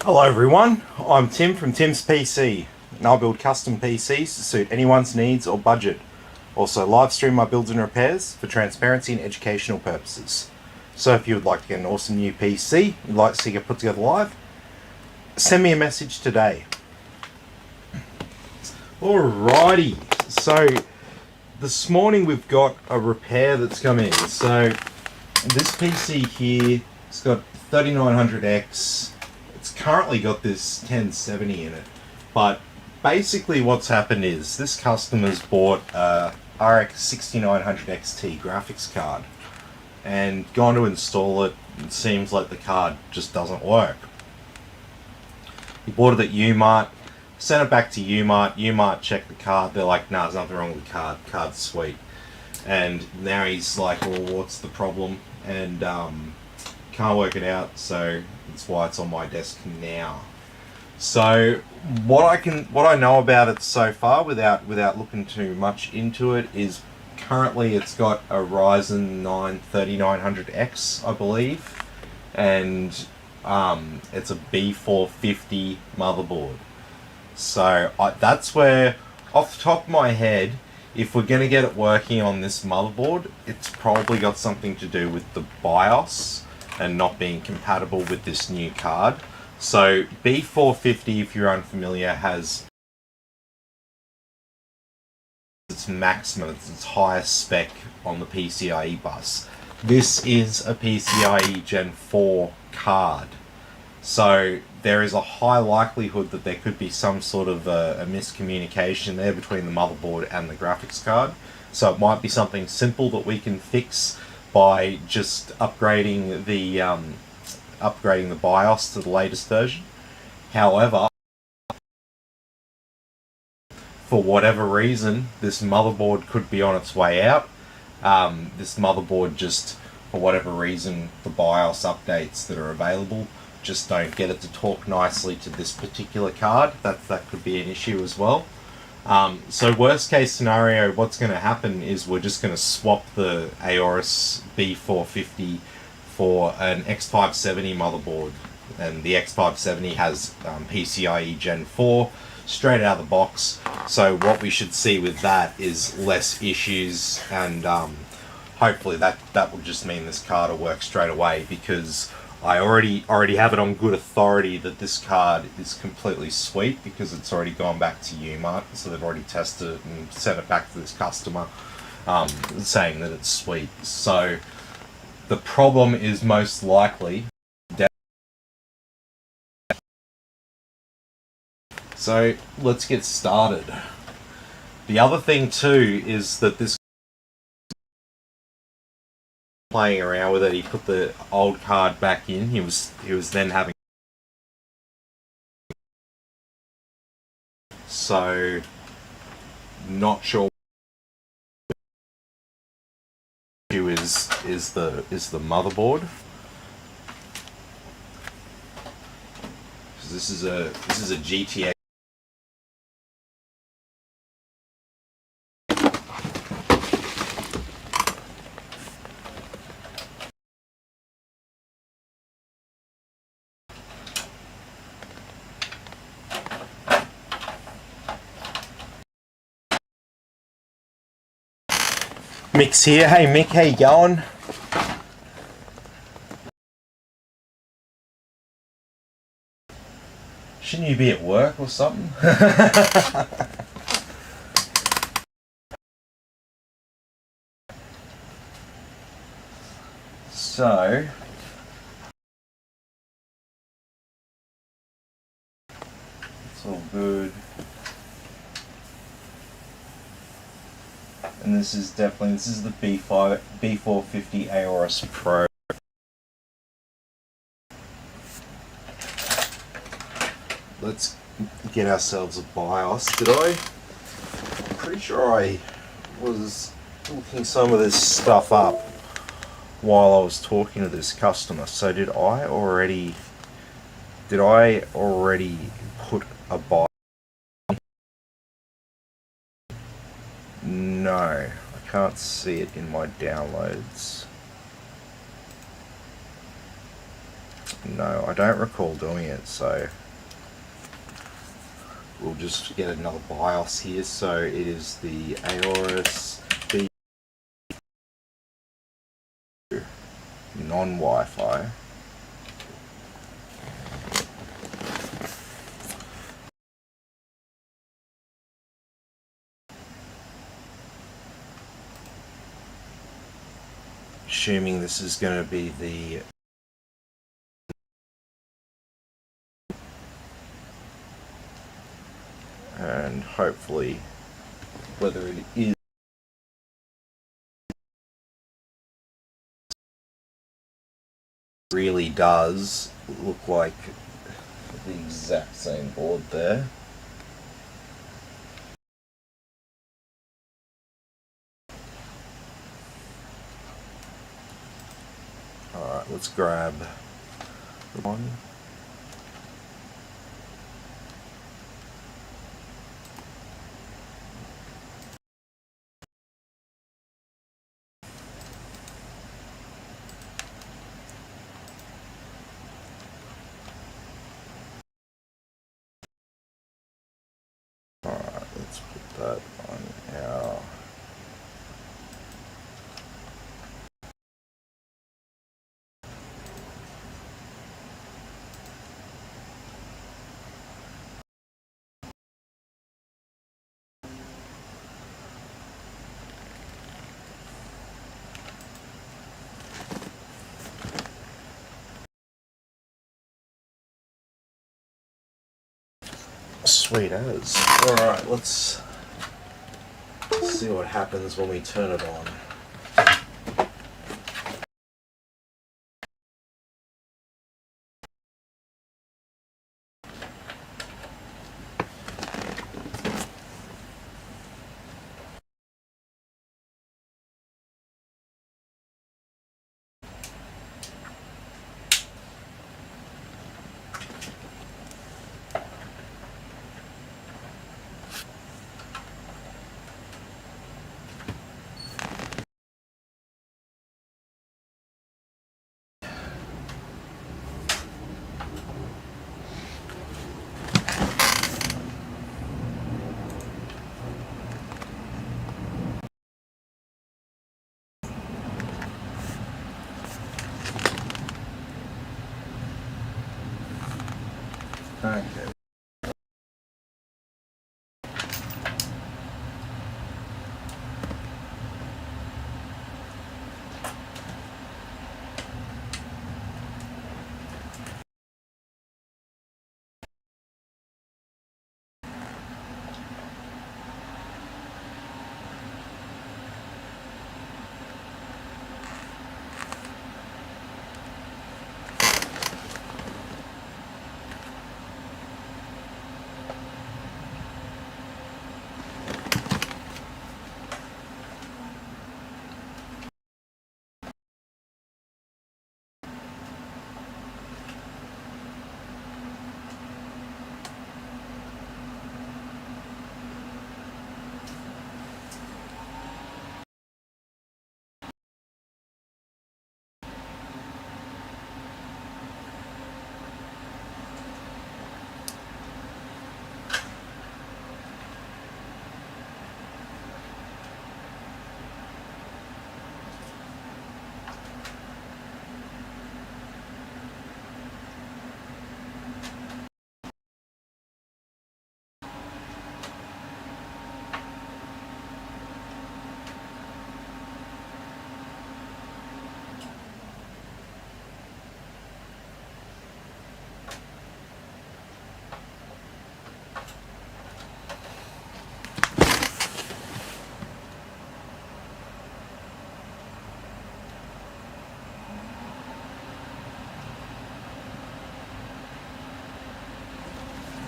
Hello everyone, I'm Tim from Tim's PC, and I build custom PCs to suit anyone's needs or budget. Also live stream my builds and repairs for transparency and educational purposes. So if you would like to get an awesome new PC you'd like to see it put together live, send me a message today. Alrighty, so this morning we've got a repair that's come in. So this PC here, it's got 3900X. It's currently got this 1070 in it, but basically what's happened is this customer's bought a RX 6900 XT graphics card and gone to install it. It seems like the card just doesn't work. He bought it at Umart, sent it back to Umart. Umart checked the card. They're like, nah, there's nothing wrong with the card. Card's sweet. And now he's like, well, what's the problem? And can't work it out, so that's why it's on my desk now. So what I know about it so far, without looking too much into it, is currently it's got a Ryzen 9 3900X, I believe, and it's a B450 motherboard. So that's where, off the top of my head, if we're going to get it working on this motherboard, it's probably got something to do with the BIOS and not being compatible with this new card. So B450, if you're unfamiliar, has its maximum, its highest spec on the PCIe bus. This is a PCIe Gen 4 card. So there is a high likelihood that there could be some sort of a miscommunication there between the motherboard and the graphics card. So it might be something simple that we can fix by just upgrading the BIOS to the latest version. However, for whatever reason, this motherboard could be on its way out. This motherboard just, for whatever reason, the BIOS updates that are available just don't get it to talk nicely to this particular card. That could be an issue as well. So worst case scenario, what's going to happen is we're just going to swap the Aorus B450 for an X570 motherboard, and the X570 has PCIe Gen 4 straight out of the box. So what we should see with that is less issues, and hopefully that will just mean this card will work straight away, because I already have it on good authority that this card is completely sweet, because it's already gone back to Umart, so they've already tested it and sent it back to this customer, saying that it's sweet. So the problem is most likely. So let's get started. The other thing too is that this, playing around with it, he put the old card back in. He was then having, so not sure is the motherboard. This is a GTX. Mick's here. Hey Mick, how you going? Shouldn't you be at work or something? So it's all good. And this is the B450 Aorus Pro. Let's get ourselves a BIOS. I'm pretty sure I was looking some of this stuff up while I was talking to this customer. So did I already put a BIOS? No, I can't see it in my downloads. No, I don't recall doing it, so we'll just get another BIOS here. So it is the Aorus B non-Wi-Fi. Assuming this is going to be the and hopefully whether it is really does look like the exact same board there. Alright, let's grab one. Alright, let's put that on our sweet as. Alright, let's see what happens when we turn it on. Okay.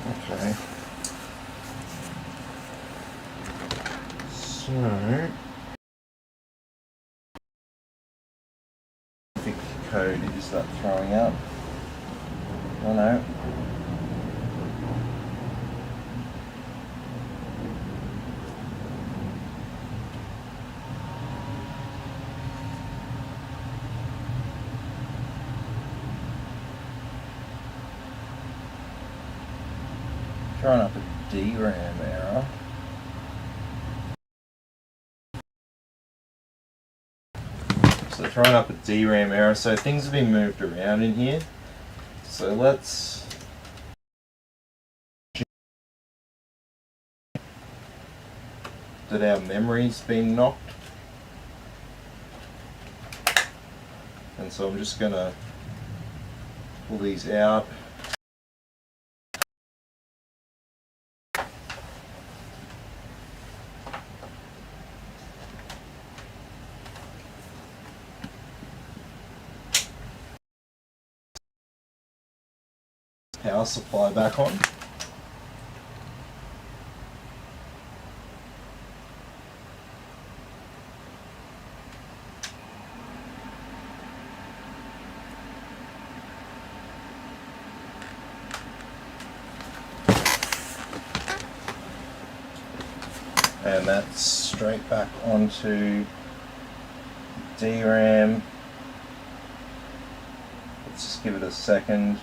Okay. So, I think code is that throwing up. Oh no. throwing up a DRAM error. So they're throwing up a DRAM error, so things have been moved around in here. So let's that our memory's been knocked. And so I'm just gonna pull these out. Power supply back on. And that's straight back onto DRAM. Let's just give it a second.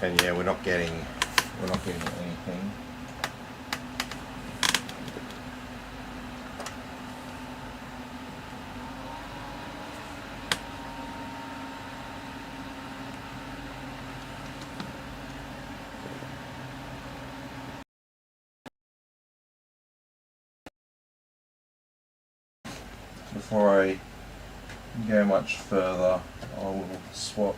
And yeah, we're not getting anything. Before I go much further, I will swap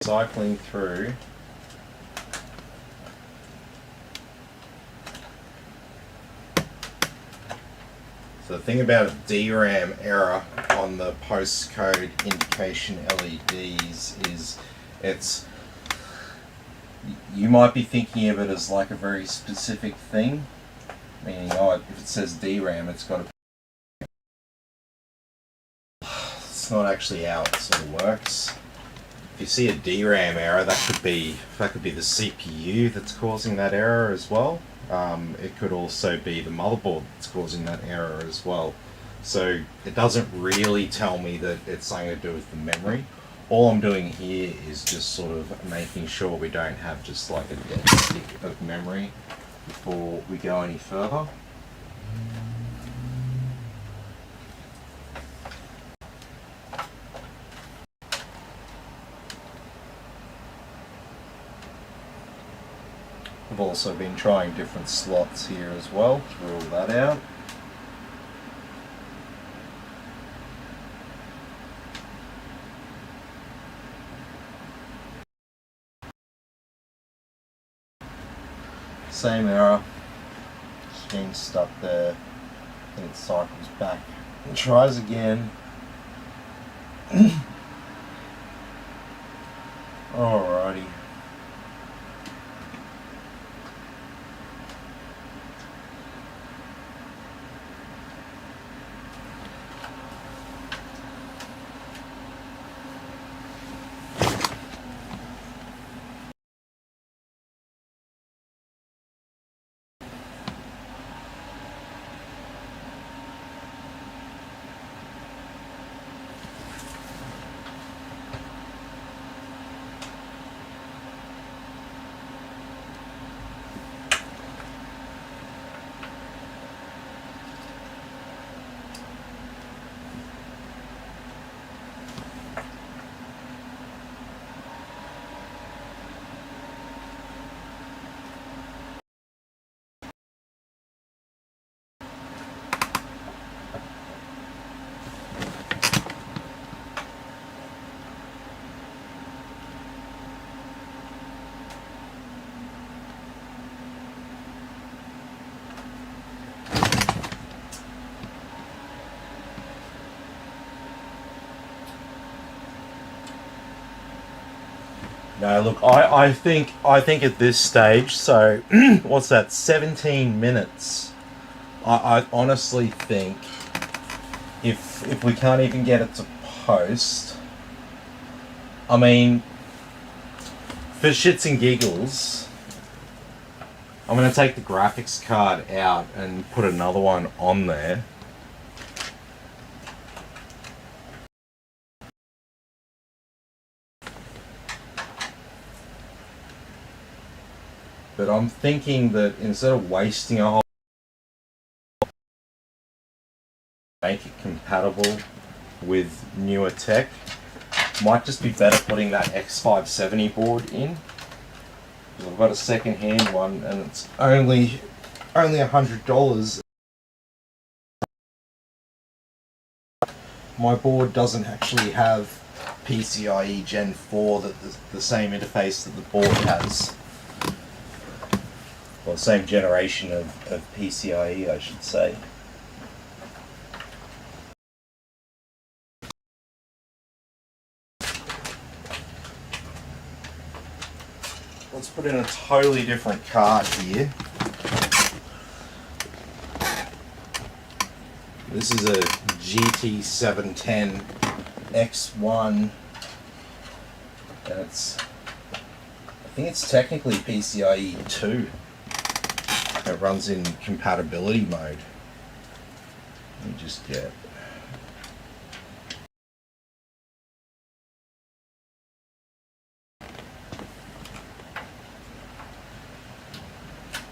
cycling through. So the thing about a DRAM error on the postcode indication LEDs is you might be thinking of it as like a very specific thing, meaning if it says DRAM it's got to it's not actually how it sort of works. If you see a DRAM error, that could be the CPU that's causing that error as well. It could also be the motherboard that's causing that error as well. So it doesn't really tell me that it's something to do with the memory. All I'm doing here is just sort of making sure we don't have just like a dead stick of memory before we go any further. I've also been trying different slots here as well to rule that out. Same error, just getting stuck there, and it cycles back and tries again. Alrighty. No, look, I think at this stage, so what's that? 17 minutes. I honestly think if we can't even get it to post, I mean, for shits and giggles, I'm gonna take the graphics card out and put another one on there. But I'm thinking that instead of wasting a whole, make it compatible with newer tech, might just be better putting that X570 board in. Because I've got a second-hand one and it's only $100. My board doesn't actually have PCIe Gen 4, that the same interface that the board has. Well, same generation of PCIe, I should say. Let's put in a totally different card here. This is a GT710 X1, and I think it's technically PCIe 2. It runs in compatibility mode. Let me just get.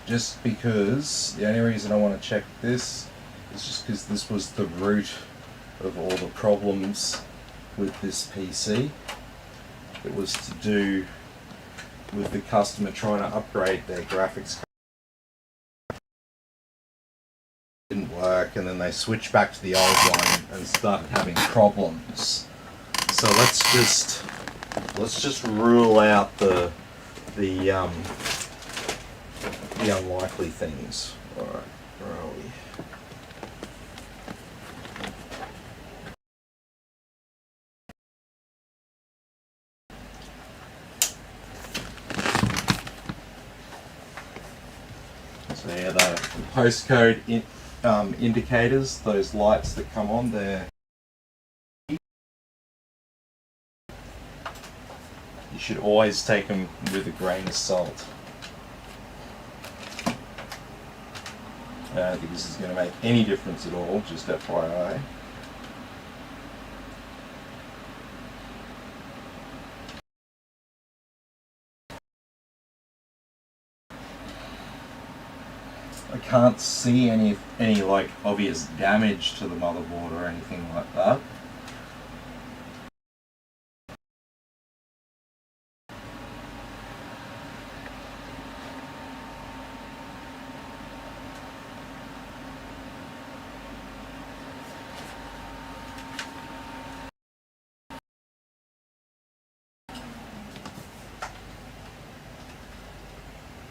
Just because, the only reason I want to check this is just because this was the root of all the problems with this PC. It was to do with the customer trying to upgrade their graphics card. Didn't work, and then they switched back to the old one and started having problems. So let's just rule out the unlikely things. All right, where are we? So yeah, the postcode indicators, those lights that come on there. You should always take them with a grain of salt. I don't think this is going to make any difference at all, just FYI. can't see any like obvious damage to the motherboard or anything like that.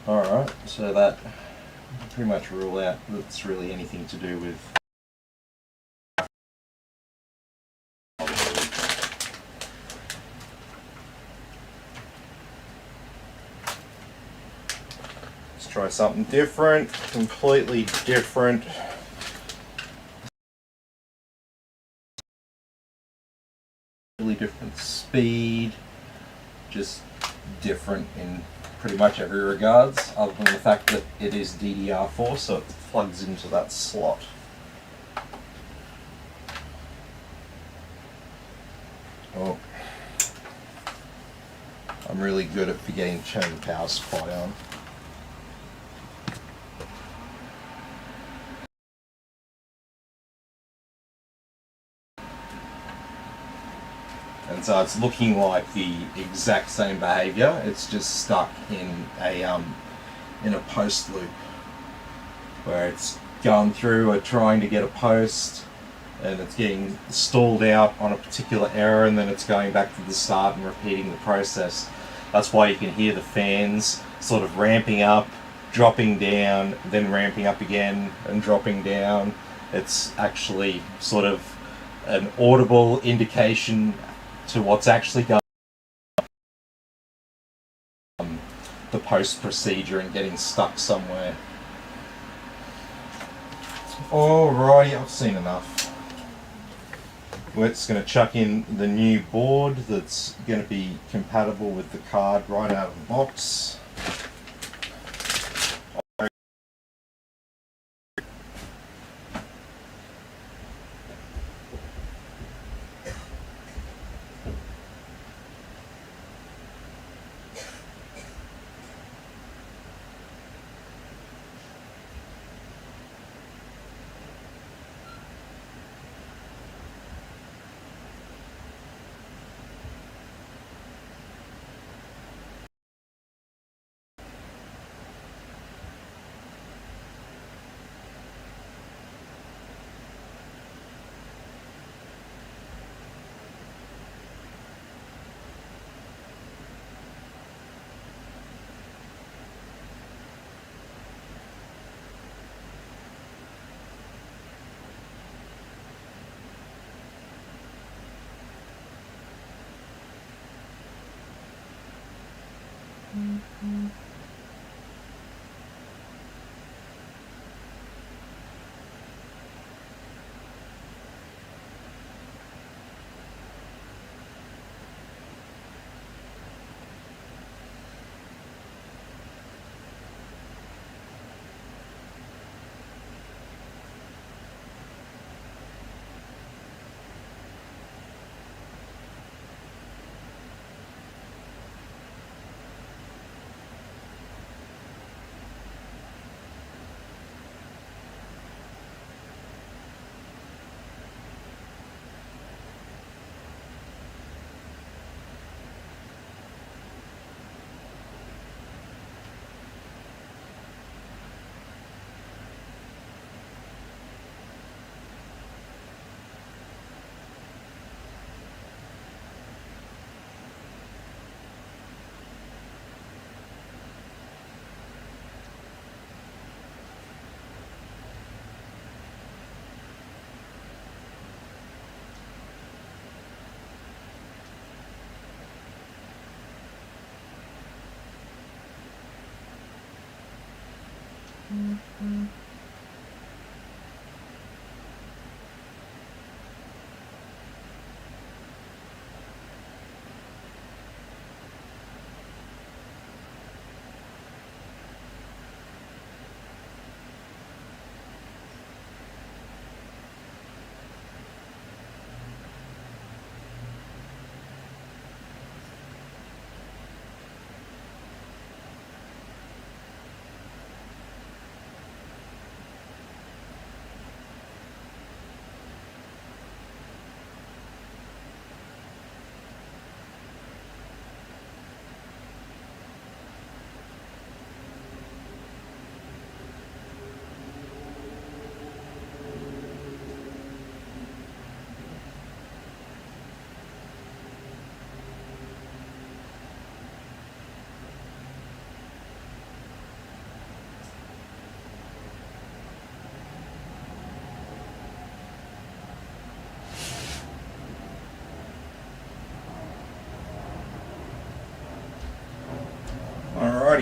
Alright, so that pretty much rule out that's really anything to do with let's try something different, completely different. Really different speed, just different in pretty much every regards, other than the fact that it is DDR4, so it plugs into that slot. Oh, I'm really good at forgetting to turn the power supply on. And so it's looking like the exact same behavior. It's just stuck in a post loop where it's going through or trying to get a post, and it's getting stalled out on a particular error, and then it's going back to the start and repeating the process. That's why you can hear the fans sort of ramping up, dropping down, then ramping up again and dropping down. It's actually sort of an audible indication to what's actually going on, the post procedure and getting stuck somewhere. Alrighty, I've seen enough. We're just going to chuck in the new board that's going to be compatible with the card right out of the box.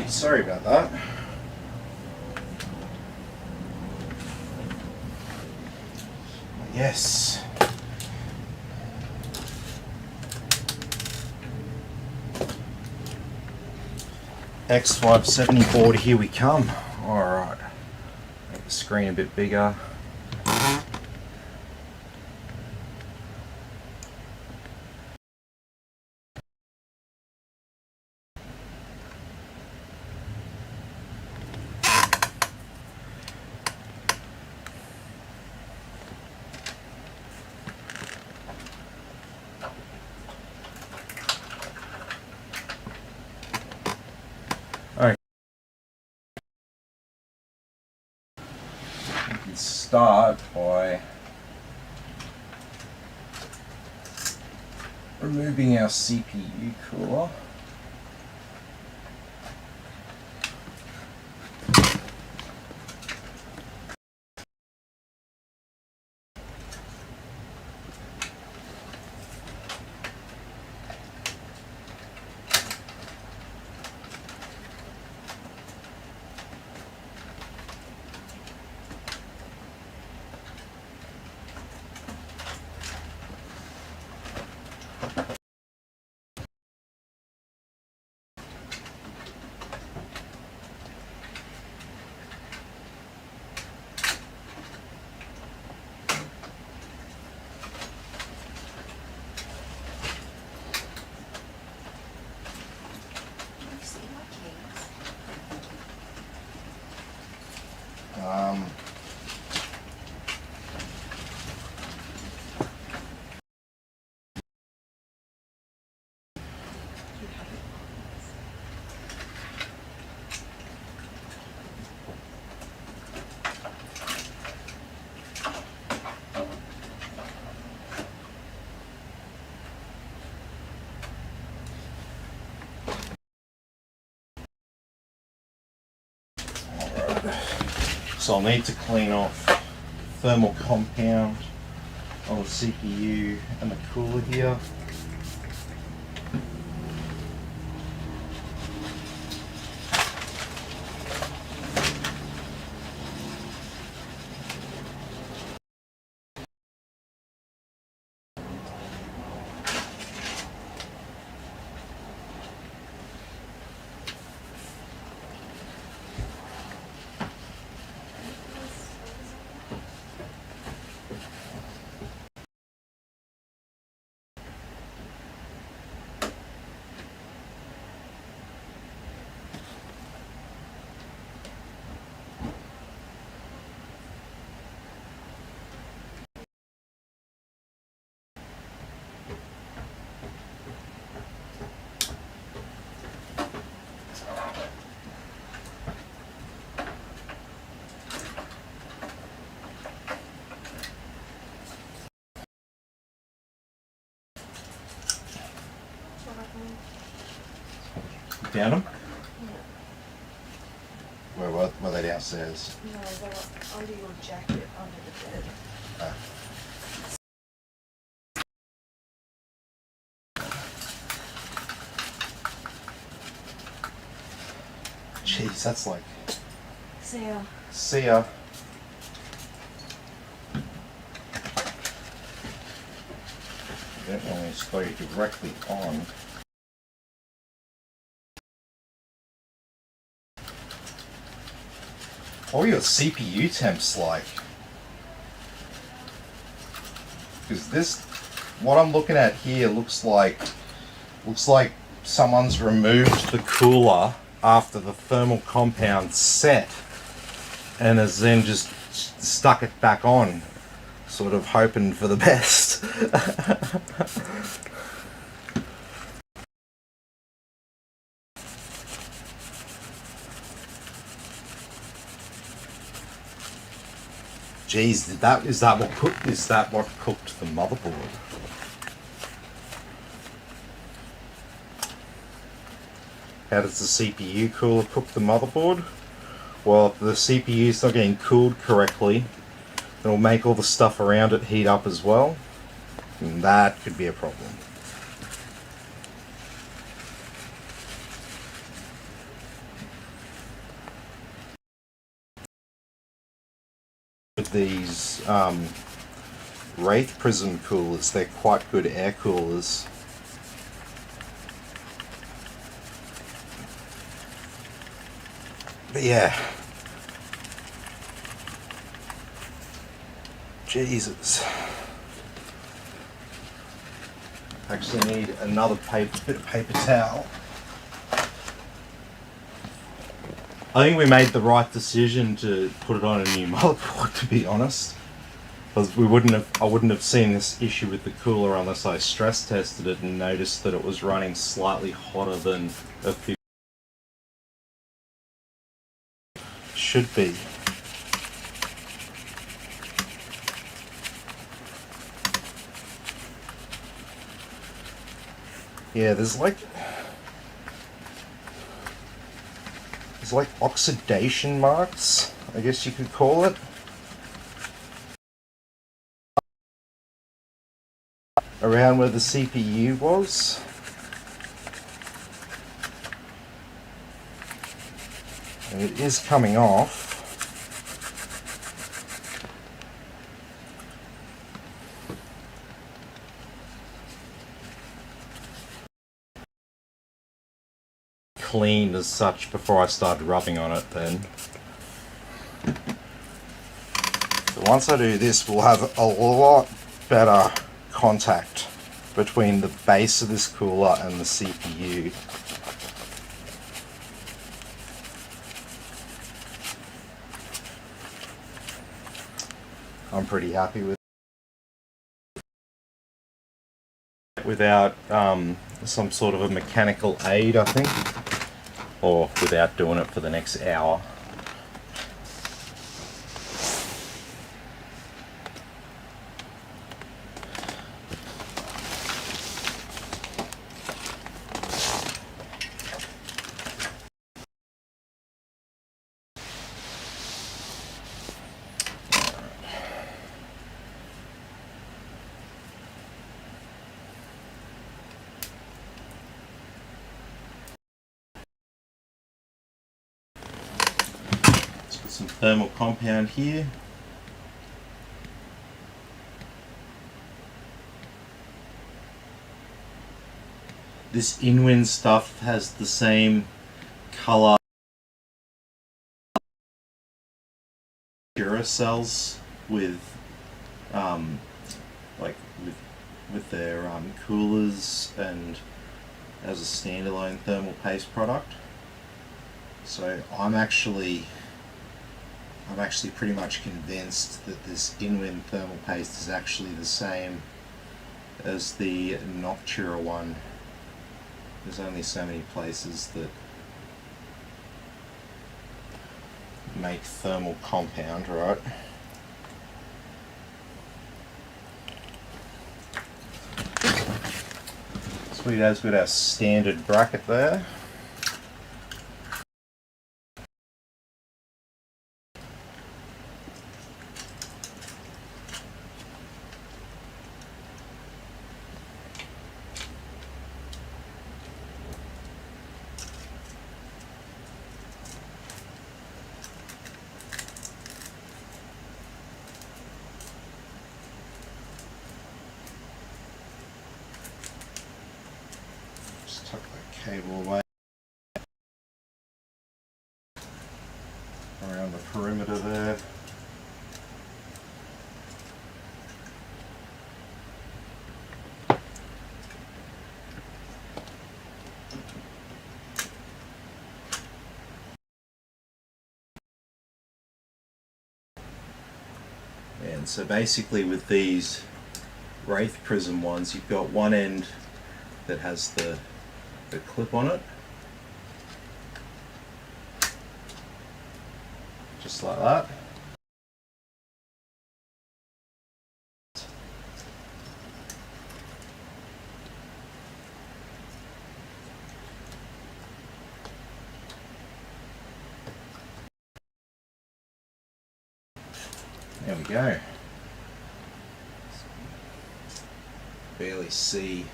Sorry about that. Yes. X570 board, here we come. Alright. Make the screen a bit bigger. Alright. We can start by removing our CPU cooler. So I'll need to clean off thermal compound on the CPU and the cooler here. Down them? Yeah. Were they downstairs? No, they were under your jacket, under the bed. Ah. Jeez, that's like... See ya. See ya. I don't want to spray directly on. What are your CPU temps like? Because this, what I'm looking at here looks like someone's removed the cooler after the thermal compound set and has then just stuck it back on, sort of hoping for the best. Geez, is that what cooked the motherboard? How does the CPU cooler cook the motherboard? Well, if the CPU is not getting cooled correctly, it'll make all the stuff around it heat up as well, and that could be a problem. with these Wraith Prism coolers. They're quite good air coolers. But yeah, Jesus. Actually need another bit of paper towel. I think we made the right decision to put it on a new motherboard, to be honest. Because I wouldn't have seen this issue with the cooler unless I stress tested it and noticed that it was running slightly hotter than a 50 should be. Yeah, there's like oxidation marks, I guess you could call it, around where the CPU was. And it is coming off. Cleaned as such before I started rubbing on it then. So once I do this, we'll have a lot better contact between the base of this cooler and the CPU. I'm pretty happy with it. Without some sort of a mechanical aid, I think, or without doing it for the next hour. Some thermal compound here. This Inwind stuff has the same color Duracells with with their coolers and as a standalone thermal paste product. So I'm actually pretty much convinced that this Inwind thermal paste is actually the same as the Noctua one. There's only so many places that make thermal compound, right? Sweet as with our standard bracket there. Tuck that cable away around the perimeter there. And so basically with these Wraith Prism ones, you've got one end that has the clip on it, just like that. There we go. Barely see.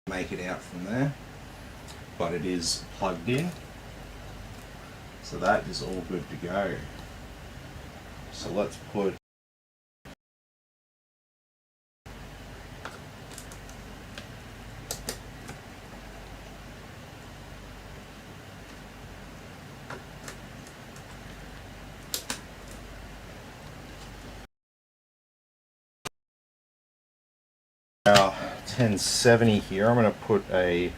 Make it out from there, but it is plugged in. So that is all good to go. So let's put our 1070 here. I'm going to put a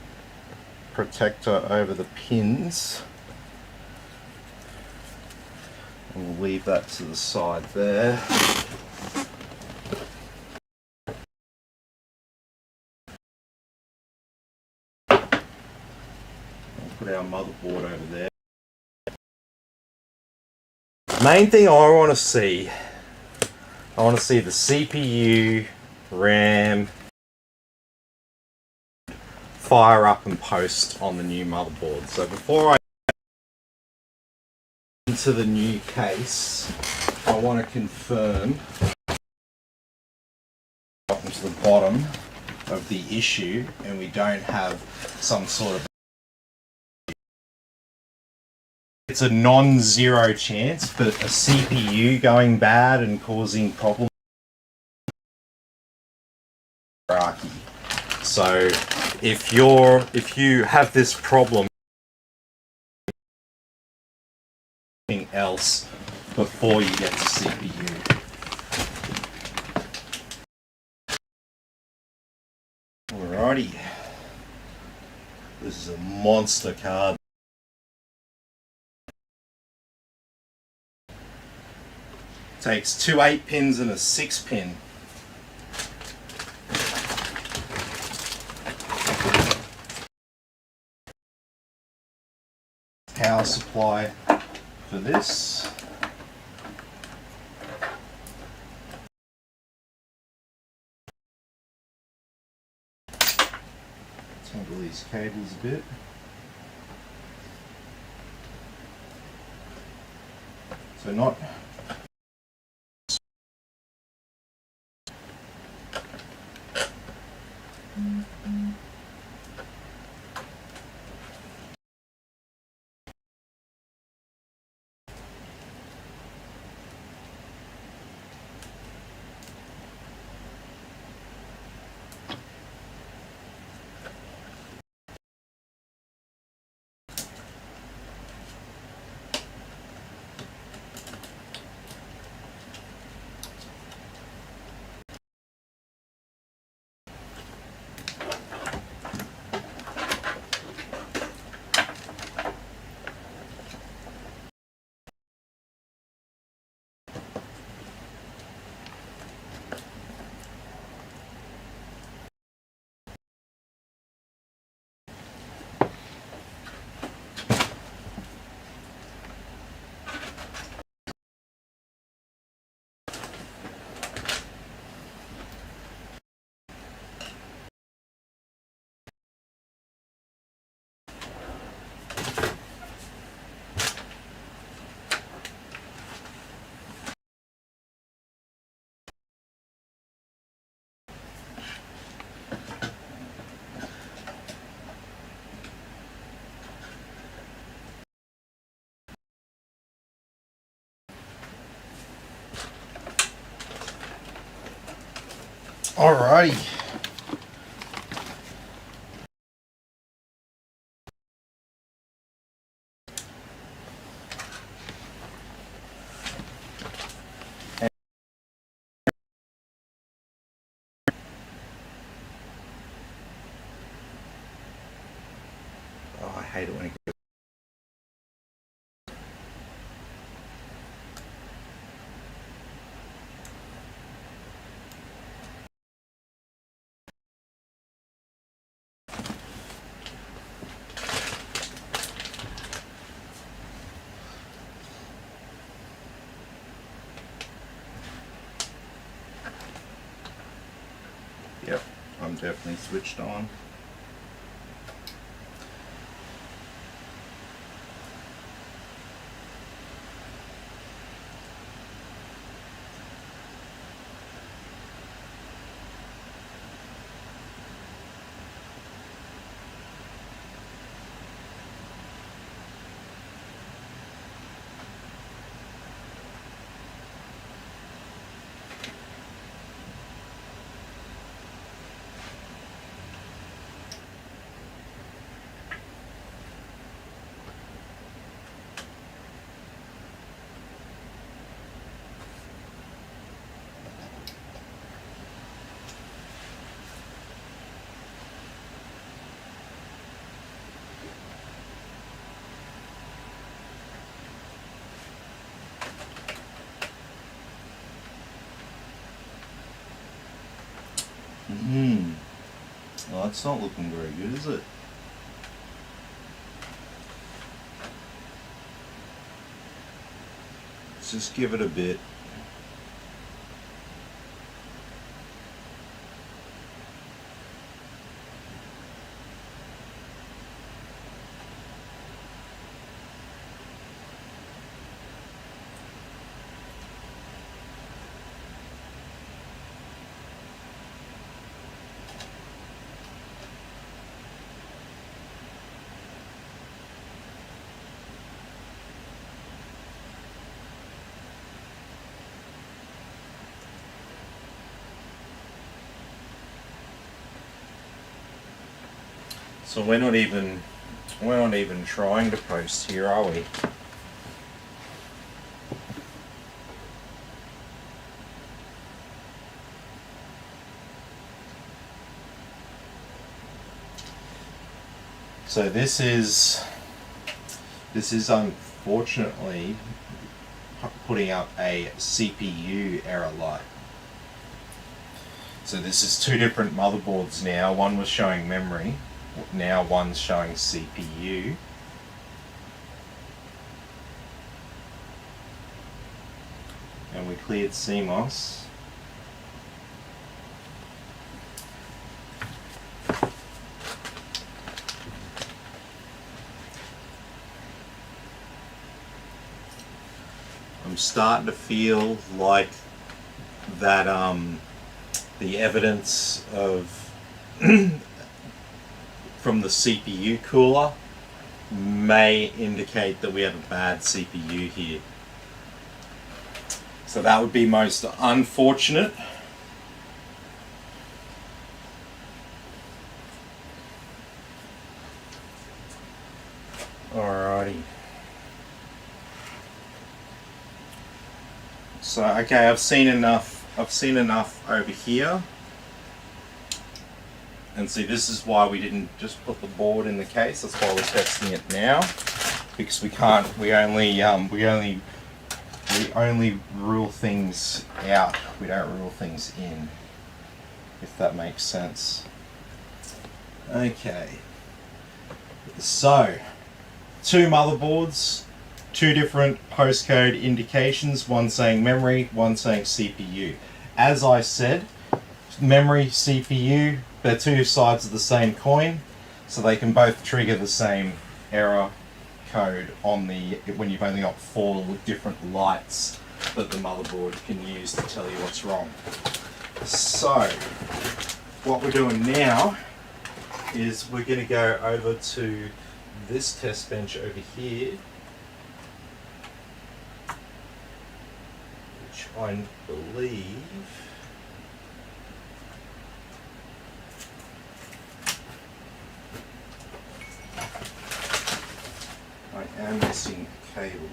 protector over the pins. And we'll leave that to the side there. Put our motherboard over there. Main thing I want to see the CPU, RAM, fire up and post on the new motherboard. So before I into the new case, I want to confirm to the bottom of the issue and we don't have some sort of, it's a non-zero chance, but a CPU going bad and causing problems. So if you have this problem else before you get to CPU. Alrighty. This is a monster card. Takes two 8-pins and a 6-pin. Power supply for this. Tangle these cables a bit. So not alrighty. Oh, I hate it when it goes. Yep, I'm definitely switched on. Well, that's not looking very good, is it? Let's just give it a bit. So we're not even trying to post here, are we? So this is unfortunately putting up a CPU error light. So this is two different motherboards now. One was showing memory. Now one's showing CPU. And we cleared CMOS. I'm starting to feel like that the evidence of from the CPU cooler may indicate that we have a bad CPU here. So that would be most unfortunate. Alrighty. So okay, I've seen enough over here. And see, this is why we didn't just put the board in the case. That's why we're testing it now, because we can't. We only rule things out. We don't rule things in. If that makes sense. Okay. So, two motherboards, two different postcode indications. One saying memory, one saying CPU. As I said, memory, CPU. They're two sides of the same coin, so they can both trigger the same error code on the when you've only got four different lights that the motherboard can use to tell you what's wrong. So, what we're doing now is we're going to go over to this test bench over here, which I believe I am missing a cable.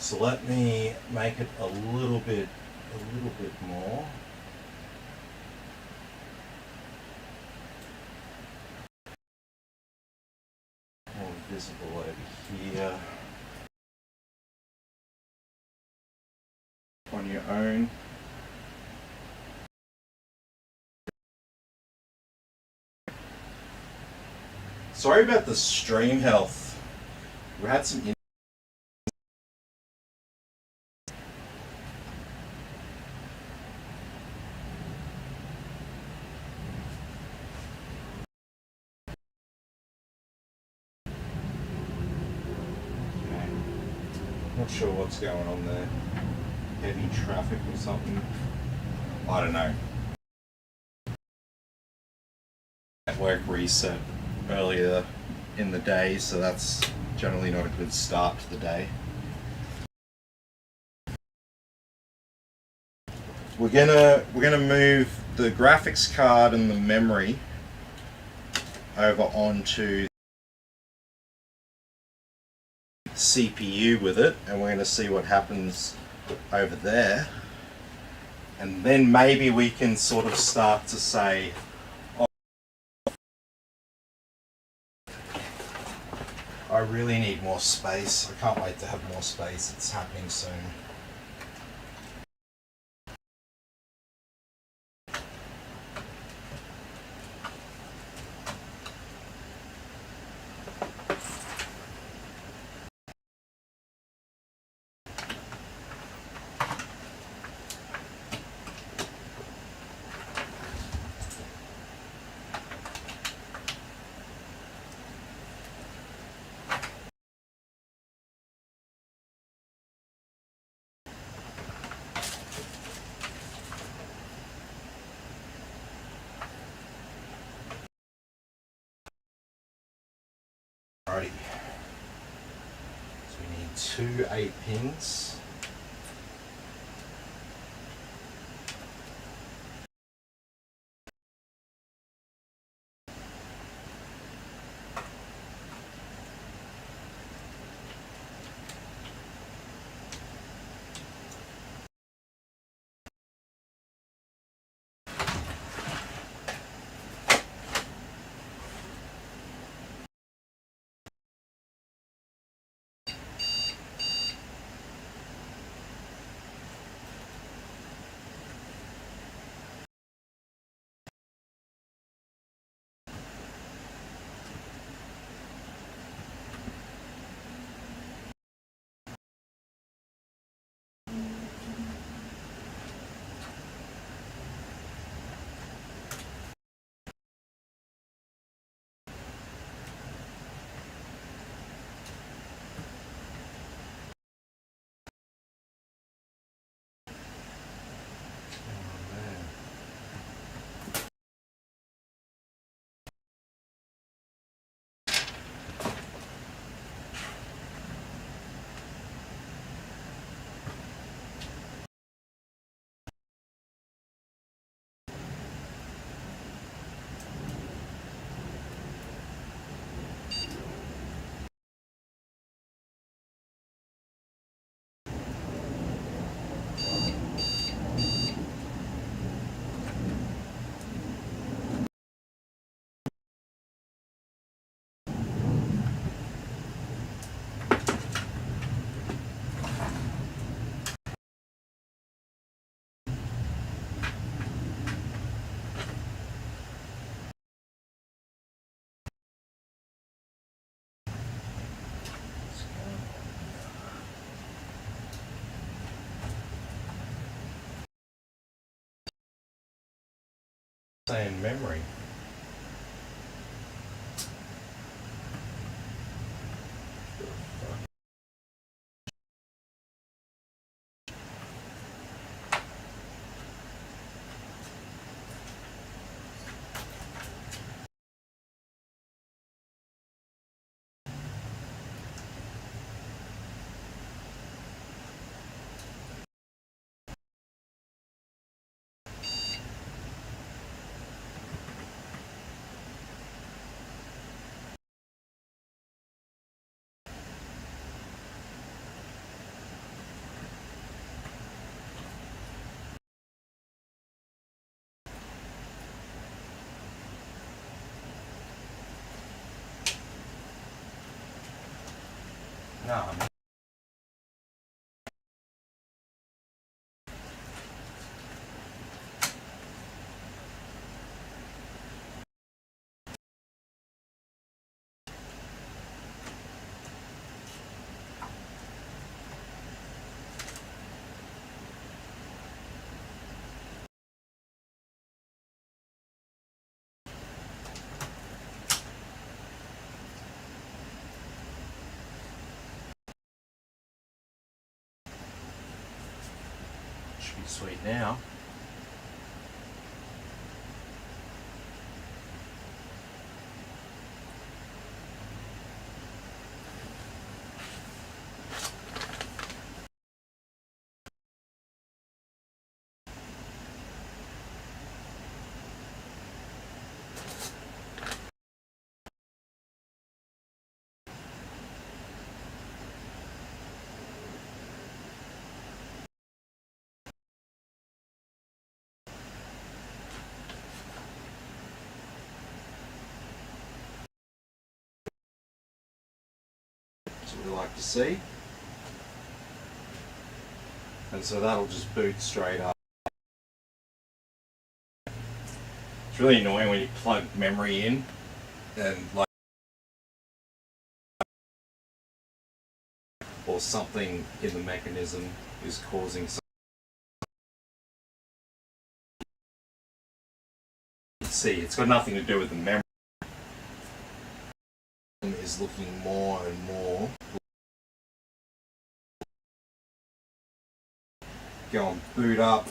So let me make it a little bit more. More visible over here. On your own. Sorry about the stream health. We had some Not sure what's going on there. Heavy traffic or something. I don't know. Network reset earlier in the day, so that's generally not a good start to the day. We're gonna move the graphics card and the memory over onto CPU with it, and we're going to see what happens over there, and then maybe we can sort of start to say, oh, I really need more space. I can't wait to have more space. It's happening soon. Alrighty. So we need two 8-pins. Saying memory. No, Should be sweet now. That's what we like to see. And so that'll just boot straight up. It's really annoying when you plug memory in and like, or something in the mechanism is causing some. See, it's got nothing to do with the memory. Is looking more and more. Go and boot up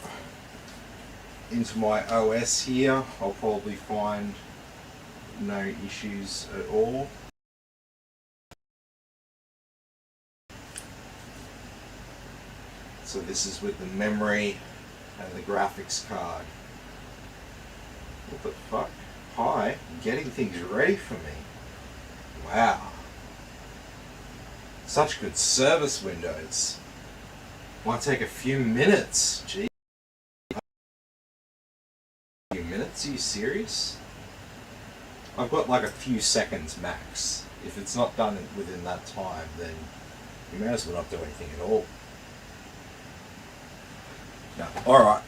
into my OS here. I'll probably find no issues at all. So this is with the memory and the graphics card. What the fuck? Hi, getting things ready for me. Wow. Such good service, Windows. Might take a few minutes. Gee. A few minutes? Are you serious? I've got like a few seconds max. If it's not done within that time, then you may as well not do anything at all. No. Alright.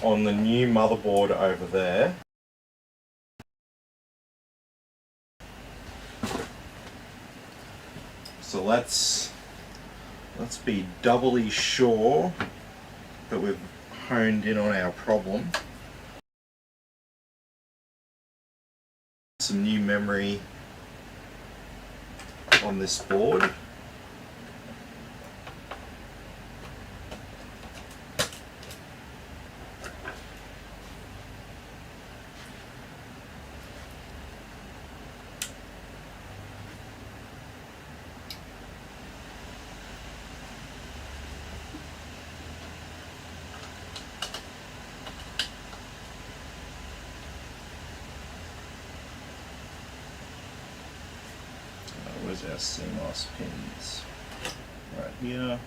On the new motherboard over there, so let's be doubly sure that we've honed in on our problem. Some new memory on this board. Where's our CMOS pins? Right here.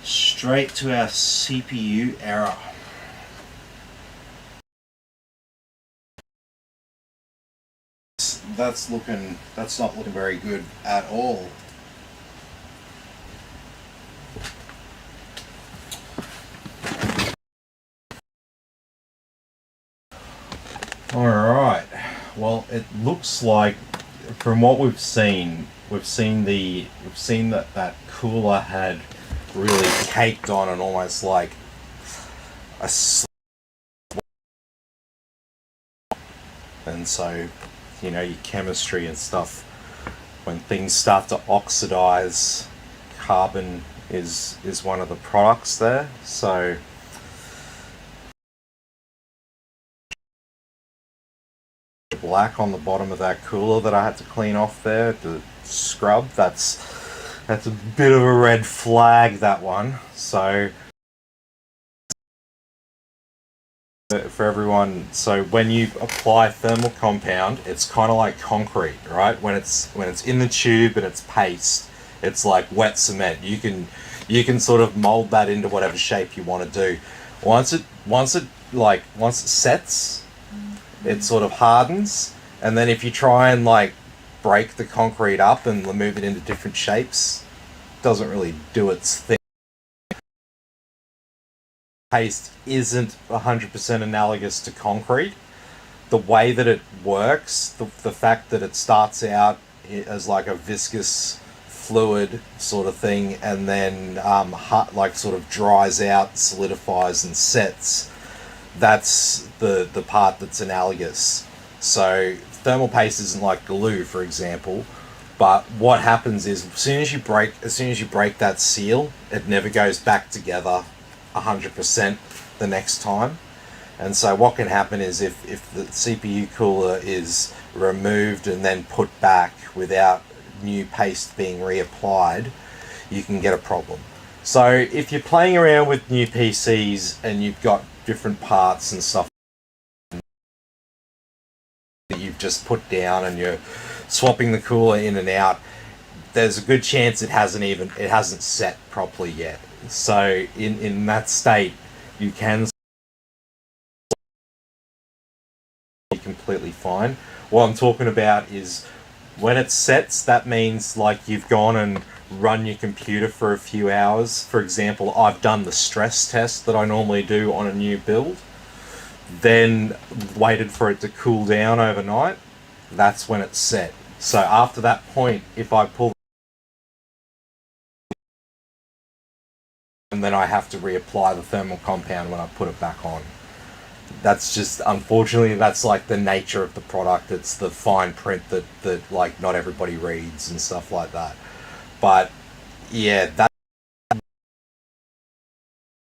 Straight to our CPU error. That's not looking very good at all. Alright, well it looks like from what we've seen that cooler had really caked on and almost like a and so, you know, your chemistry and stuff, when things start to oxidize, carbon is one of the products there. So black on the bottom of that cooler that I had to clean off there to scrub, that's a bit of a red flag, that one. So for everyone, so when you apply thermal compound, it's kind of like concrete, right? When it's in the tube and it's paste, it's like wet cement. You can sort of mold that into whatever shape you want to do. Once it sets, it sort of hardens, and then if you try and like break the concrete up and move it into different shapes, it doesn't really do its thing. Paste isn't 100% analogous to concrete. The way that it works, the fact that it starts out as like a viscous fluid sort of thing, and then like sort of dries out, solidifies, and sets. That's the part that's analogous. So thermal paste isn't like glue, for example, but what happens is as soon as you break that seal, it never goes back together 100% the next time. And so what can happen is if the CPU cooler is removed and then put back without new paste being reapplied, you can get a problem. So if you're playing around with new PCs and you've got different parts and stuff that you've just put down and you're swapping the cooler in and out, there's a good chance it hasn't set properly yet. So in that state, you can be completely fine. What I'm talking about is when it sets, that means like you've gone and run your computer for a few hours. For example, I've done the stress test that I normally do on a new build, then waited for it to cool down overnight. That's when it's set. So after that point, if I pull, and then I have to reapply the thermal compound when I put it back on. That's just, unfortunately, that's like the nature of the product. It's the fine print that like not everybody reads and stuff like that. But yeah, that.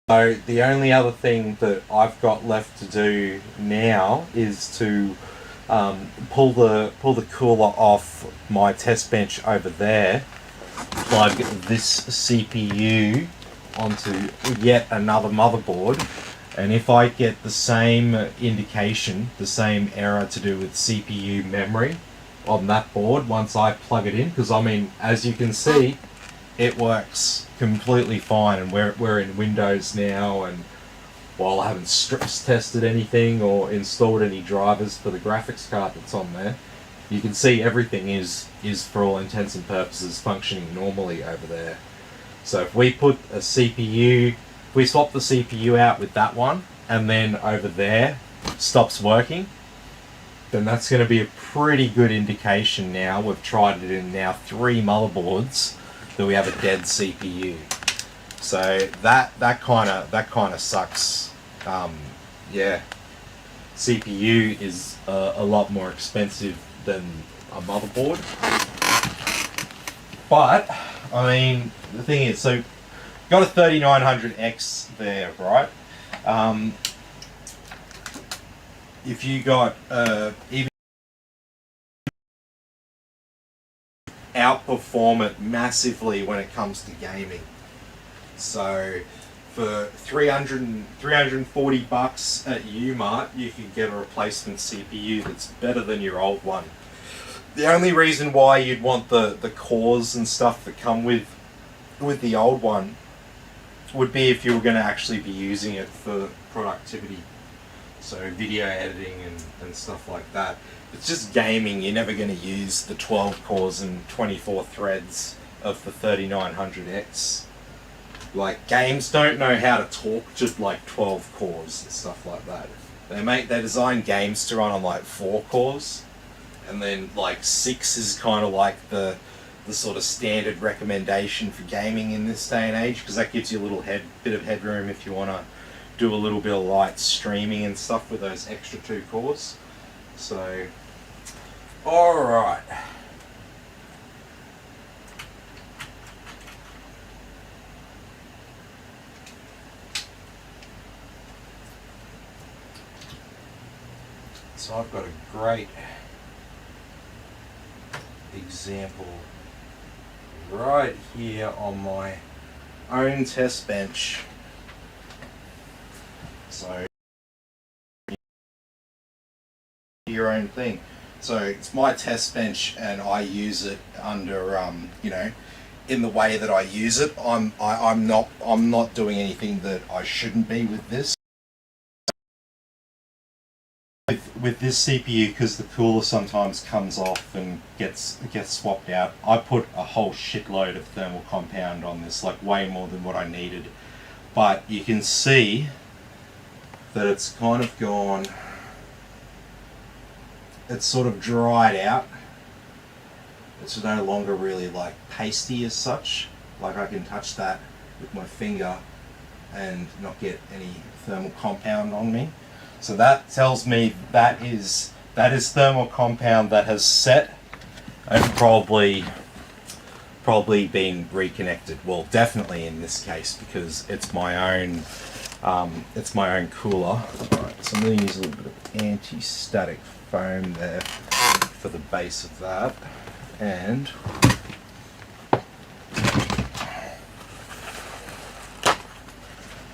So the only other thing that I've got left to do now is to pull the cooler off my test bench over there, plug this CPU onto yet another motherboard, and if I get the same indication, the same error to do with CPU memory on that board once I plug it in, because I mean, as you can see, it works completely fine, and we're in Windows now, and while I haven't stress tested anything or installed any drivers for the graphics card that's on there, you can see everything is for all intents and purposes functioning normally over there. So if we put a CPU, if we swap the CPU out with that one, and then over there stops working, then that's going to be a pretty good indication now. We've tried it in now 3 motherboards that we have a dead CPU. So that kind of sucks. Yeah, CPU is a lot more expensive than a motherboard. But I mean, the thing is, so got a 3900X there, right? If you got even outperform it massively when it comes to gaming. So for 340 bucks at Umart, you could get a replacement CPU that's better than your old one. The only reason why you'd want the cores and stuff that come with the old one would be if you were going to actually be using it for productivity. So video editing and stuff like that. It's just gaming, you're never going to use the 12 cores and 24 threads of the 3900X. Like, games don't know how to talk to like 12 cores and stuff like that. They design games to run on like 4 cores, and then like 6 is kind of like the sort of standard recommendation for gaming in this day and age, because that gives you a little bit of headroom if you want to do a little bit of light streaming and stuff with those extra 2 cores. So, alright. So I've got a great example right here on my own test bench. So your own thing. So it's my test bench, and I use it under you know, in the way that I use it. I'm not doing anything that I shouldn't be with this. With this CPU, because the cooler sometimes comes off and gets swapped out, I put a whole shitload of thermal compound on this, like way more than what I needed. But you can see that it's kind of gone, it's sort of dried out, it's no longer really like pasty as such. Like I can touch that with my finger and not get any thermal compound on me. So that tells me that is thermal compound that has set and probably been reconnected. Well, definitely in this case because it's my own cooler. Alright, so I'm going to use a little bit of anti-static foam there for the base of that, and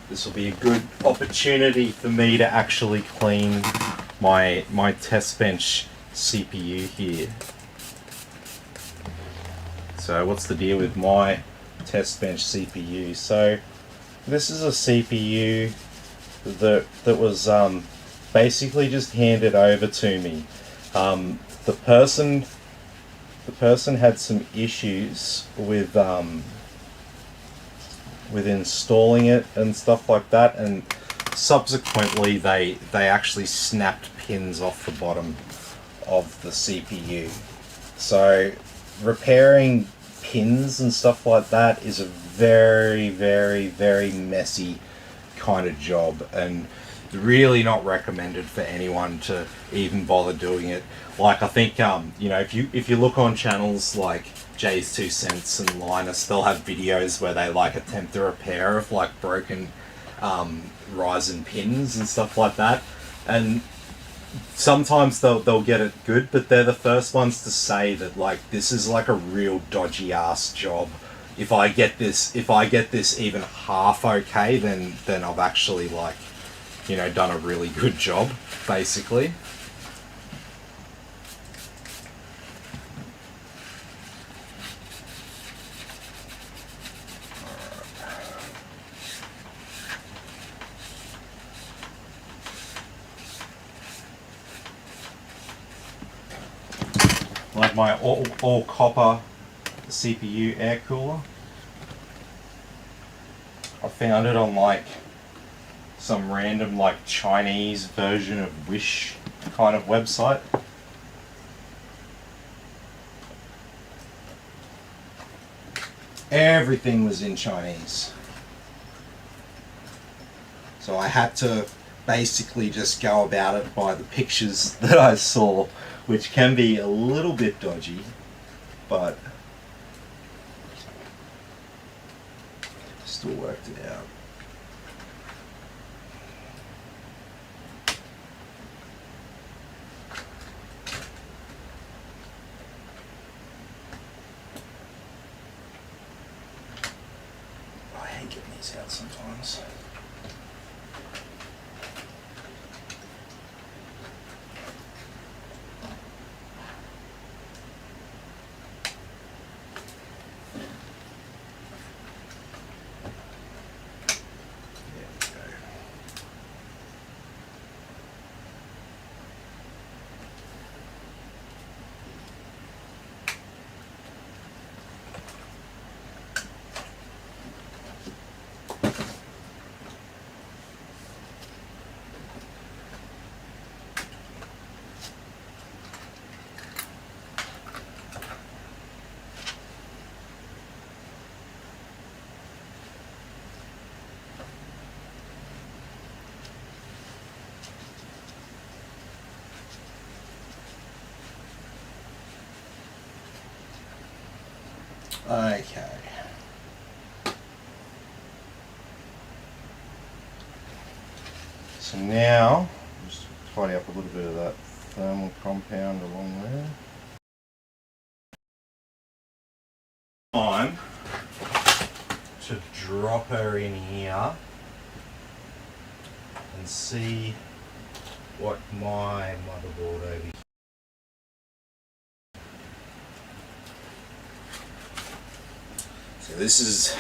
this will be a good opportunity for me to actually clean my test bench CPU here. So what's the deal with my test bench CPU? So this is a CPU that was basically just handed over to me. The person had some issues with installing it and stuff like that, and subsequently they actually snapped pins off the bottom of the CPU. So repairing pins and stuff like that is a very, very, very messy kind of job, and really not recommended for anyone to even bother doing it. Like I think if you look on channels like Jay's 2 Cents and Linus, they'll have videos where they like attempt a repair of like broken Ryzen pins and stuff like that, and sometimes they'll get it good, but they're the first ones to say that like this is like a real dodgy ass job. If I get this even half okay, then I've actually like, done a really good job, basically. Like my all copper CPU air cooler, I found it on like some random like Chinese version of Wish kind of website. Everything was in Chinese, so I had to basically just go about it by the pictures that I saw, which can be a little bit dodgy, but still worked it out. I hate getting these out sometimes. Okay. So now, just tidy up a little bit of that thermal compound along there. Time to drop her in here and see what my motherboard over here. So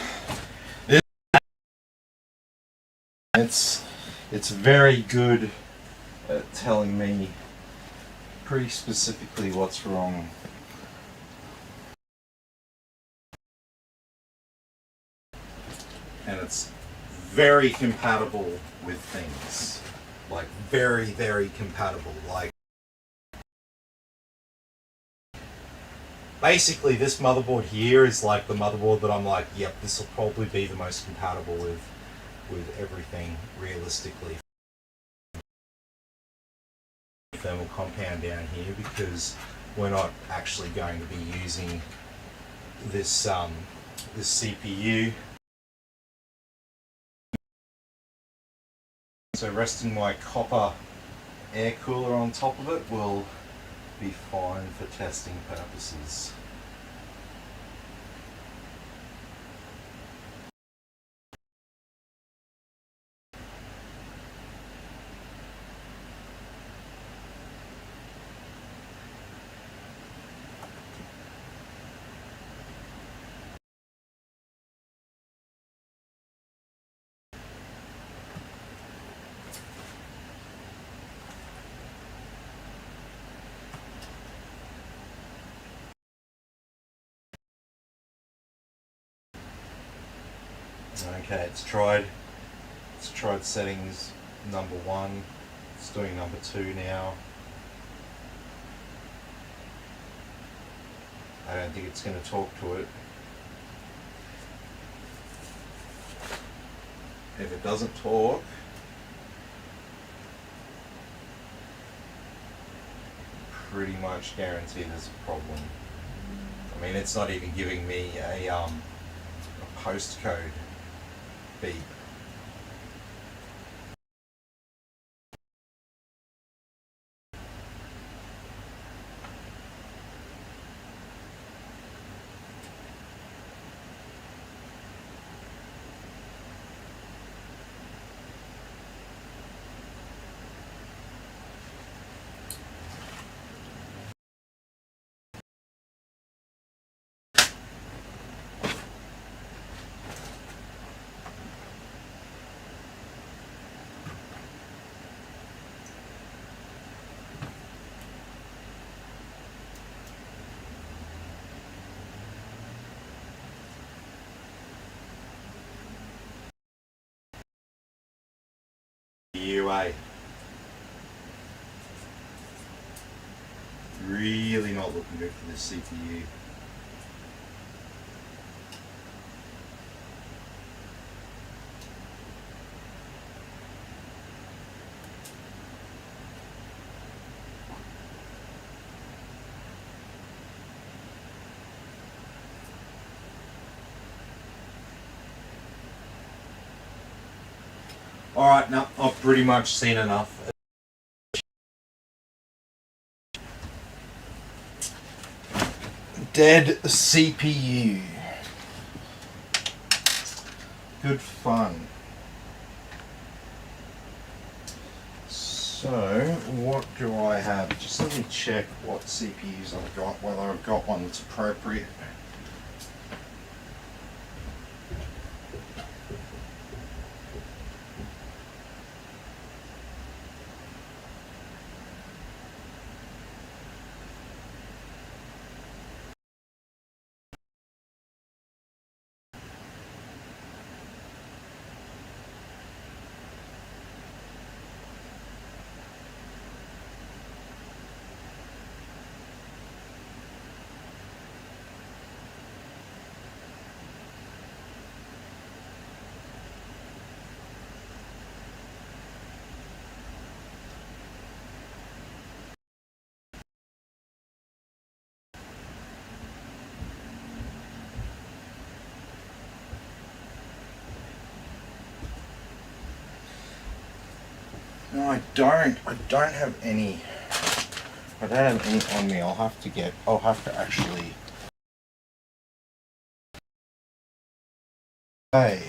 it's very good at telling me pretty specifically what's wrong. And it's very compatible with things. Like very, very compatible. Like basically this motherboard here is like the motherboard that I'm like, yep, this will probably be the most compatible with everything realistically. Thermal compound down here, because we're not actually going to be using this this CPU. So resting my copper air cooler on top of it will be fine for testing purposes. Okay, it's tried settings number 1. It's doing number 2 now. I don't think it's going to talk to it. If it doesn't talk, pretty much guarantee there's a problem. I mean, it's not even giving me a postcode beep. UA. Really not looking good for this CPU. Alright, no, I've pretty much seen enough. Dead CPU. Good fun. So, what do I have? Just let me check what CPUs I've got, whether I've got one that's appropriate. No, I don't. I don't have any. I don't have any on me. I'll have to actually. Hey.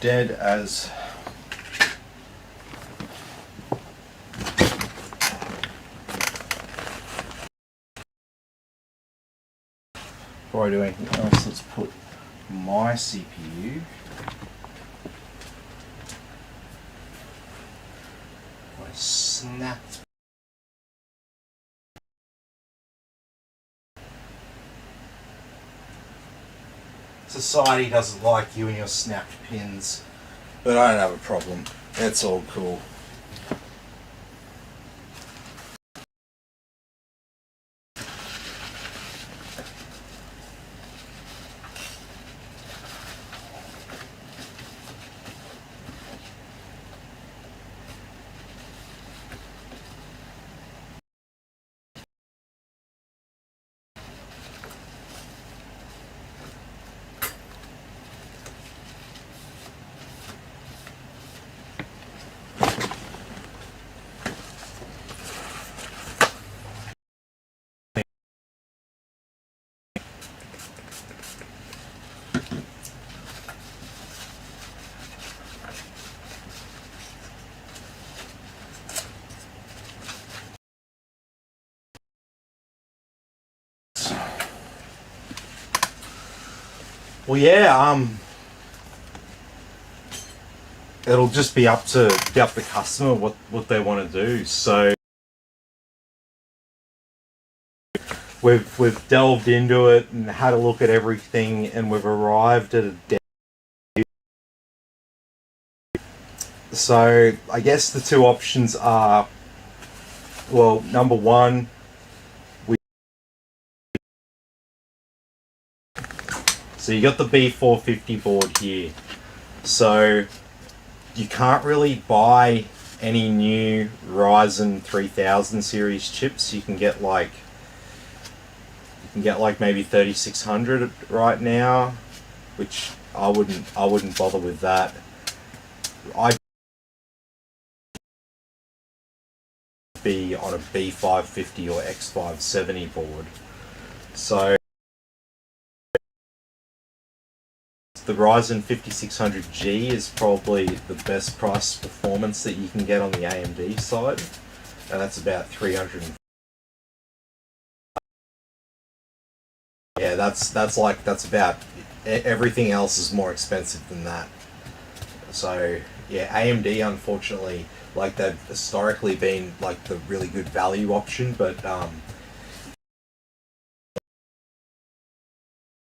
Dead as before I do anything else, let's put my CPU. I snapped. Society doesn't like you and your snapped pins, but I don't have a problem. It's all cool. Well, yeah, it'll just be up to the customer what they want to do. So we've delved into it and had a look at everything, and we've arrived at a so I guess the two options are, well, number one, so you got the B450 board here. So you can't really buy any new Ryzen 3000 series chips. You can get like maybe 3600 right now, which I wouldn't bother with that. I'd be on a B550 or X570 board. So the Ryzen 5600G is probably the best price performance that you can get on the AMD side, and that's about 300. Yeah, that's about, everything else is more expensive than that. So yeah, AMD, unfortunately, like, they've historically been like the really good value option, but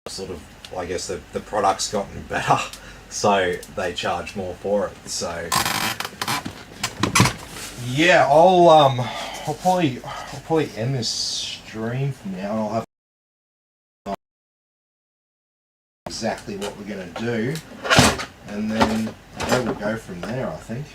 sort of, I guess the product's gotten better, so they charge more for it. So yeah, I'll probably end this stream for now, and I'll have exactly what we're gonna do, and then we'll go from there, I think.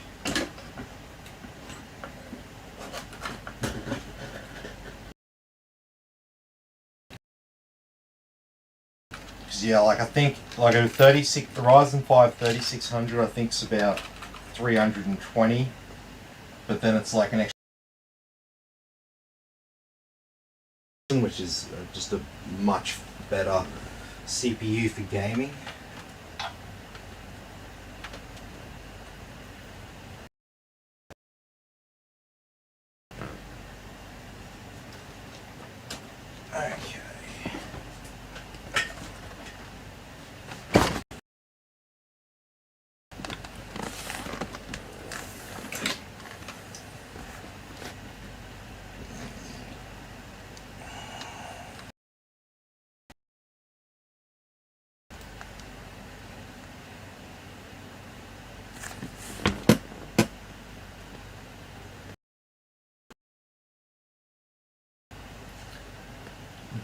Yeah, like, I think like a Ryzen 5 3600, I think is about 320, but then it's like an extra, which is just a much better CPU for gaming. Okay.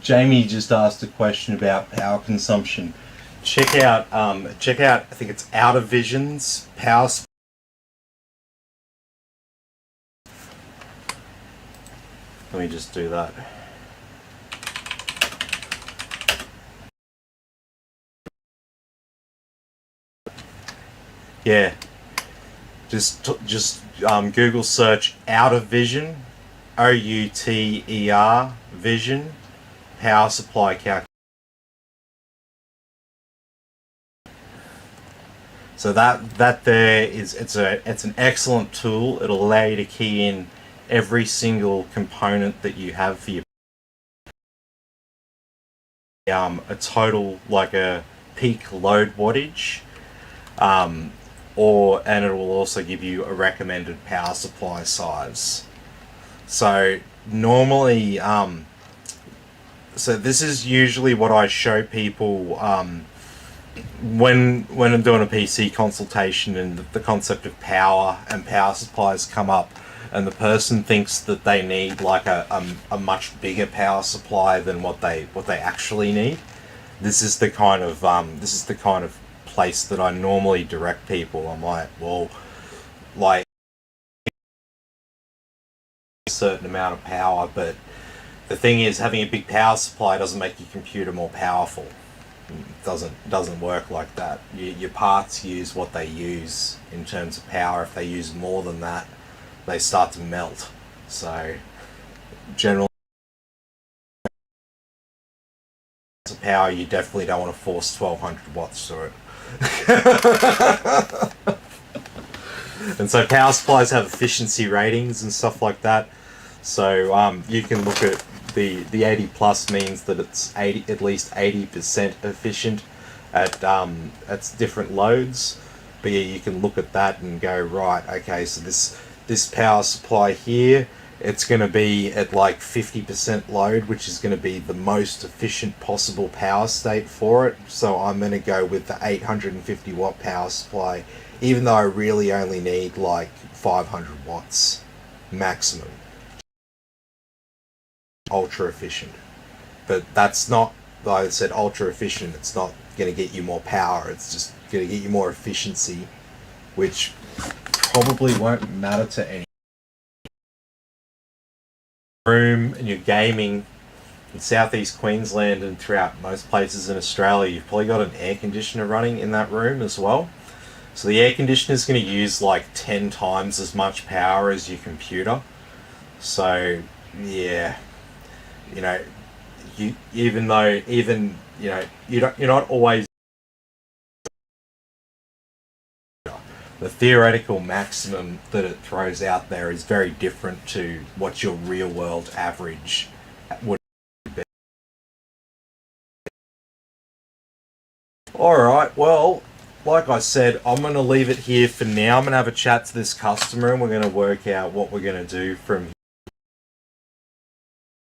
Jamie just asked a question about power consumption. Check out, I think it's Outer Vision's power. Let me just do that. Yeah, just Google search Outer Vision, OUTER Vision, power supply calculator. So that there is, it's an excellent tool. It'll allow you to key in every single component that you have for your a total, like a peak load wattage, and it will also give you a recommended power supply size. So normally, so this is usually what I show people when I'm doing a PC consultation, and the concept of power and power supplies come up, and the person thinks that they need like a much bigger power supply than what they actually need. This is the kind of place that I normally direct people. I'm like, well, like a certain amount of power, but the thing is, having a big power supply doesn't make your computer more powerful. It doesn't work like that. Your parts use what they use in terms of power. If they use more than that, they start to melt. So generally, to power, you definitely don't want to force 1200 watts through it. And so power supplies have efficiency ratings and stuff like that. So you can look at the 80 plus means that it's at least 80% efficient at different loads. But yeah, you can look at that and go, right, okay, so this power supply here, it's going to be at like 50% load, which is going to be the most efficient possible power state for it. So I'm going to go with the 850 watt power supply, even though I really only need like 500 watts maximum. Ultra efficient. But that's not, like I said, ultra efficient. It's not going to get you more power. It's just going to get you more efficiency, which probably won't matter to any room. And you're gaming in southeast Queensland and throughout most places in Australia, you've probably got an air conditioner running in that room as well. So the air conditioner is going to use like 10 times as much power as your computer. So yeah, you know, you're not always, the theoretical maximum that it throws out there is very different to what your real world average would be. Alright, well, like I said, I'm going to leave it here for now. I'm going to have a chat to this customer and we're going to work out what we're going to do from here.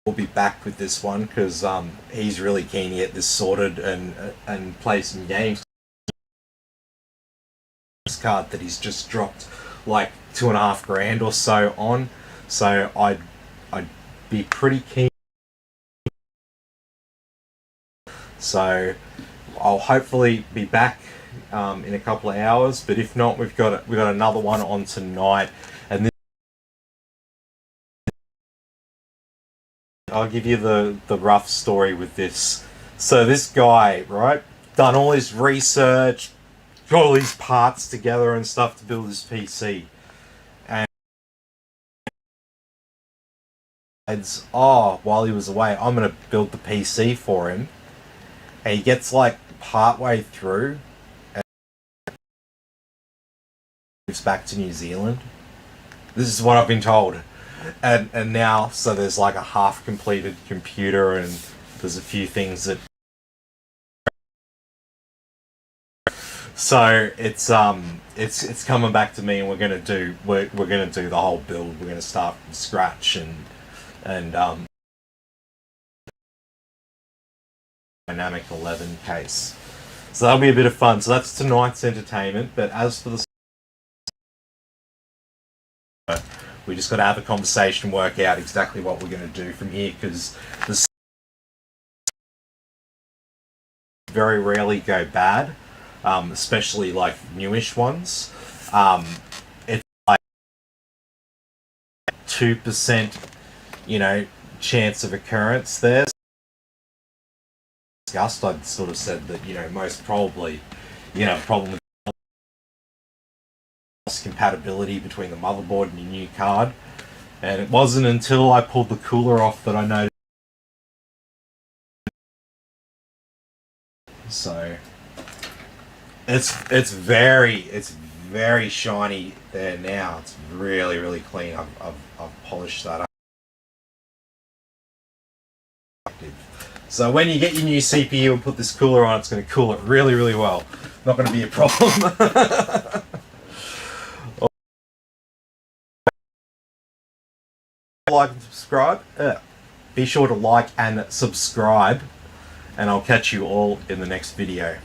We'll be back with this one because he's really keen to get this sorted and play some games. Card that he's just dropped like $2,500 or so on, so I'd be pretty keen. So I'll hopefully be back in a couple of hours, but if not, we've got another one on tonight, and I'll give you the rough story with this. So this guy, right, done all his research, got all these parts together and stuff to build his PC. And while he was away, I'm going to build the PC for him. And he gets like partway through and moves back to New Zealand. This is what I've been told. And now, so there's like a half completed computer and there's a few things that. So it's coming back to me, and we're gonna do the whole build. We're gonna start from scratch and Dynamic 11 case. So that'll be a bit of fun. So that's tonight's entertainment. But as for the, we just got to have a conversation, work out exactly what we're going to do from here, because the very rarely go bad. Especially like newish ones. It's like 2%, chance of occurrence there. Discussed, I'd sort of said that, most probably, problem with compatibility between the motherboard and your new card. And it wasn't until I pulled the cooler off that I noticed. So it's very shiny there now. It's really, really clean. I've polished that up. So when you get your new CPU and put this cooler on, it's going to cool it really, really well. Not going to be a problem. Like and subscribe. Be sure to like and subscribe, and I'll catch you all in the next video.